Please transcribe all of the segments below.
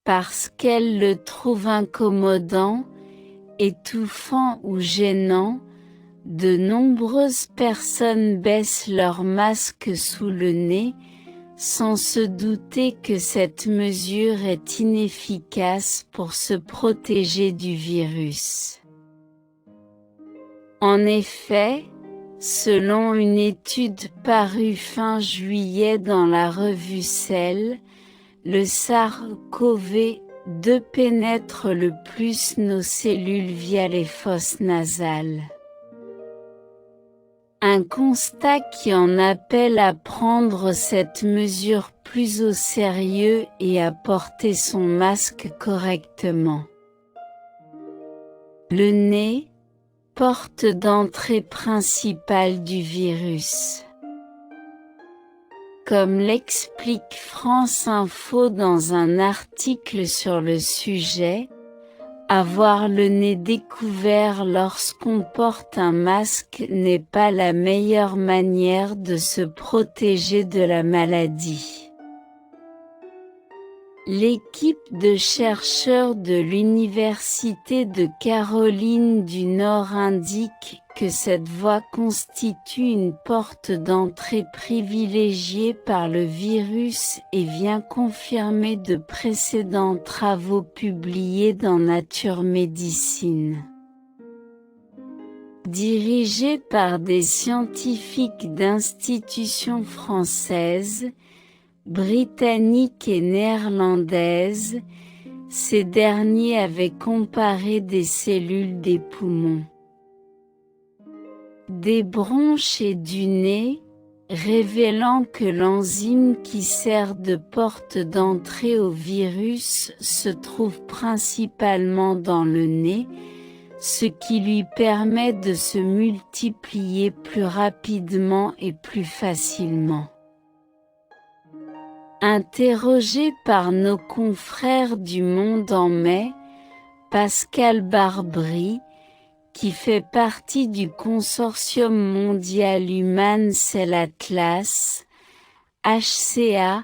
parce qu'elle le trouve incommodant, étouffant ou gênant, de nombreuses personnes baissent leur masque sous le nez, sans se douter que cette mesure est inefficace pour se protéger du virus. En effet, selon une étude parue fin juillet dans la revue Cell, le SARS-CoV-2 pénètre le plus nos cellules via les fosses nasales. Un constat qui en appelle à prendre cette mesure plus au sérieux et à porter son masque correctement. Le nez, porte d'entrée principale du virus. Comme l'explique France Info dans un article sur le sujet, avoir le nez découvert lorsqu'on porte un masque n'est pas la meilleure manière de se protéger de la maladie. L'équipe de chercheurs de l'Université de Caroline du Nord indique que cette voie constitue une porte d'entrée privilégiée par le virus et vient confirmer de précédents travaux publiés dans Nature Medicine. Dirigée par des scientifiques d'institutions françaises, britanniques et néerlandaises, ces derniers avaient comparé des cellules des poumons, des bronches et du nez, révélant que l'enzyme qui sert de porte d'entrée au virus se trouve principalement dans le nez, ce qui lui permet de se multiplier plus rapidement et plus facilement. Interrogé par nos confrères du Monde en mai, Pascal Barbry, qui fait partie du consortium mondial Human Cell Atlas, HCA,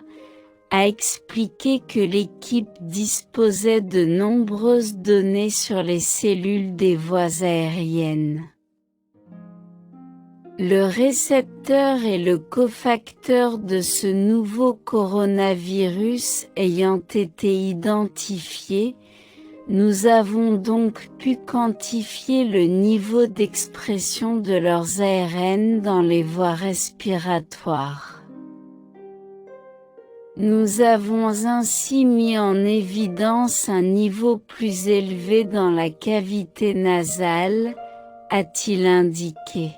a expliqué que l'équipe disposait de nombreuses données sur les cellules des voies aériennes. Le récepteur et le cofacteur de ce nouveau coronavirus ayant été identifiés, nous avons donc pu quantifier le niveau d'expression de leurs ARN dans les voies respiratoires. Nous avons ainsi mis en évidence un niveau plus élevé dans la cavité nasale, a-t-il indiqué.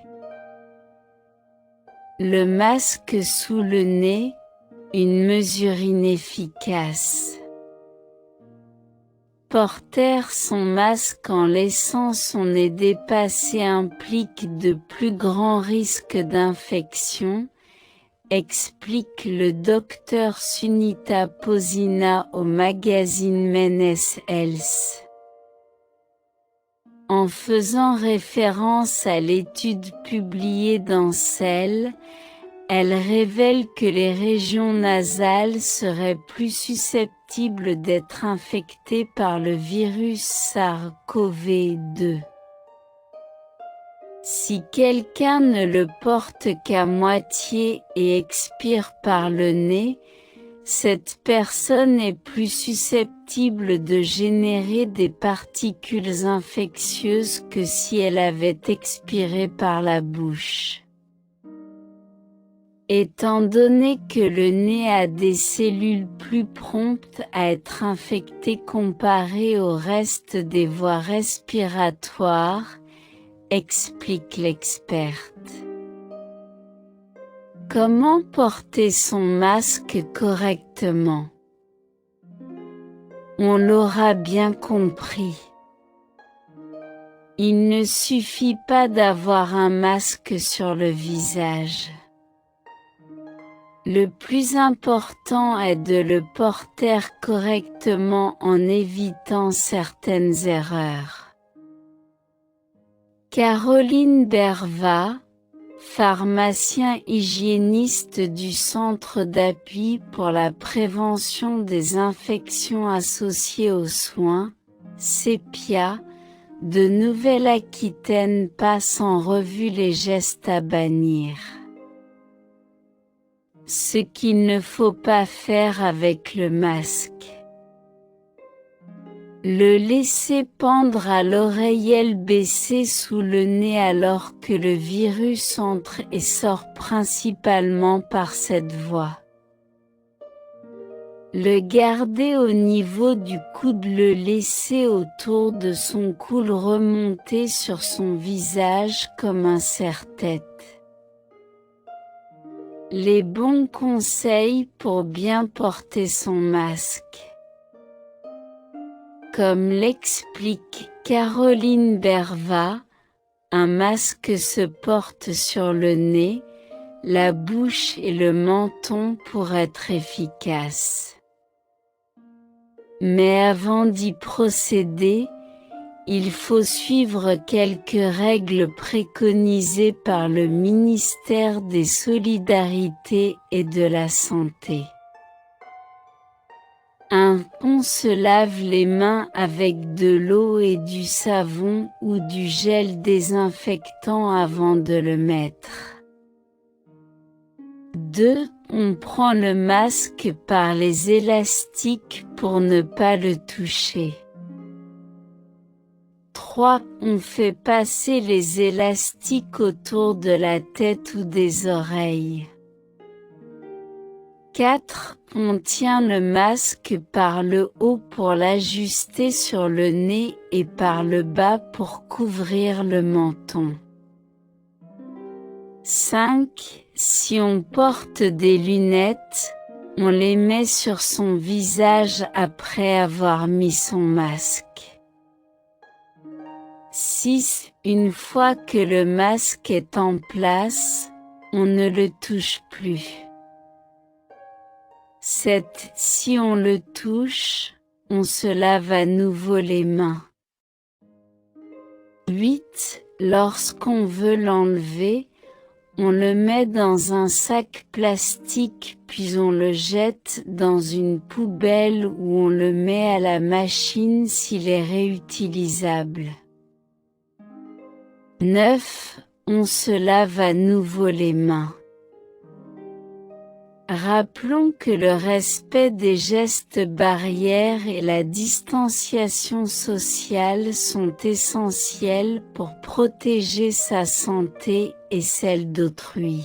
Le masque sous le nez, une mesure inefficace. Porter son masque en laissant son nez dépassé implique de plus grands risques d'infection, explique le docteur Sunita Posina au magazine Men's Health. En faisant référence à l'étude publiée dans Cell, elle révèle que les régions nasales seraient plus susceptibles d'être infectées par le virus SARS-CoV-2. Si quelqu'un ne le porte qu'à moitié et expire par le nez, cette personne est plus susceptible de générer des particules infectieuses que si elle avait expiré par la bouche. Étant donné que le nez a des cellules plus promptes à être infectées comparées au reste des voies respiratoires, explique l'experte. Comment porter son masque correctement? On l'aura bien compris. Il ne suffit pas d'avoir un masque sur le visage. Le plus important est de le porter correctement en évitant certaines erreurs. Caroline Berva, pharmacien hygiéniste du Centre d'appui pour la prévention des infections associées aux soins, CEPIA, de Nouvelle-Aquitaine passe en revue les gestes à bannir. Ce qu'il ne faut pas faire avec le masque. Le laisser pendre à l'oreillette baissée sous le nez alors que le virus entre et sort principalement par cette voie. Le garder au niveau du coude, le laisser autour de son cou, le remonter sur son visage comme un serre-tête. Les bons conseils pour bien porter son masque. Comme l'explique Caroline Berva, un masque se porte sur le nez, la bouche et le menton pour être efficace. Mais avant d'y procéder, il faut suivre quelques règles préconisées par le ministère des Solidarités et de la Santé. 1. On se lave les mains avec de l'eau et du savon ou du gel désinfectant avant de le mettre. 2. On prend le masque par les élastiques pour ne pas le toucher. 3. On fait passer les élastiques autour de la tête ou des oreilles. 4. On tient le masque par le haut pour l'ajuster sur le nez et par le bas pour couvrir le menton. 5. Si on porte des lunettes, on les met sur son visage après avoir mis son masque. 6. Une fois que le masque est en place, on ne le touche plus. 7. Si on le touche, on se lave à nouveau les mains. 8. Lorsqu'on veut l'enlever, on le met dans un sac plastique puis on le jette dans une poubelle ou on le met à la machine s'il est réutilisable. 9. On se lave à nouveau les mains. Rappelons que le respect des gestes barrières et la distanciation sociale sont essentiels pour protéger sa santé et celle d'autrui.